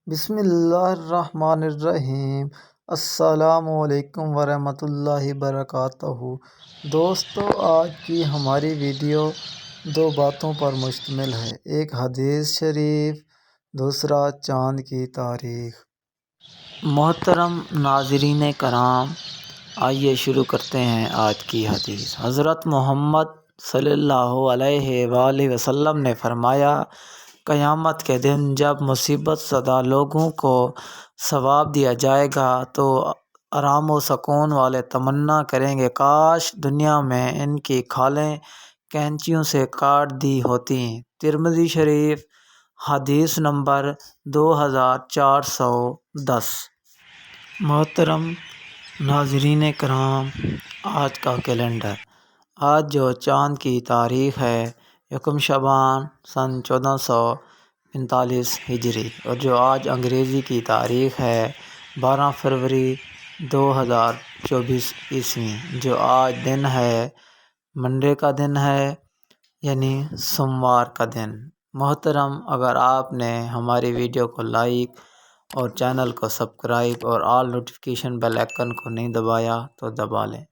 بسم اللہ الرحمن الرحیم۔ السلام علیکم ورحمۃ اللہ وبرکاتہ۔ دوستو، آج کی ہماری ویڈیو دو باتوں پر مشتمل ہے، ایک حدیث شریف، دوسرا چاند کی تاریخ۔ محترم ناظرین کرام، آئیے شروع کرتے ہیں آج کی حدیث۔ حضرت محمد صلی اللہ علیہ وآلہ وسلم نے فرمایا، قیامت کے دن جب مصیبت زدہ لوگوں کو ثواب دیا جائے گا تو آرام و سکون والے تمنا کریں گے کاش دنیا میں ان کی کھالیں کینچیوں سے کاٹ دی ہوتیں۔ ترمذی شریف، حدیث نمبر 2410۔ محترم ناظرین کرام، آج کا کیلنڈر، آج جو چاند کی تاریخ ہے 1 شعبان سن 1445 ہجری، اور جو آج انگریزی کی تاریخ ہے 12 فروری 2024 عیسوی، جو آج دن ہے منڈے کا دن ہے، یعنی سوموار کا دن۔ محترم، اگر آپ نے ہماری ویڈیو کو لائک اور چینل کو سبسکرائب اور آل نوٹیفیکیشن بیل آئیکن کو نہیں دبایا تو دبا لیں۔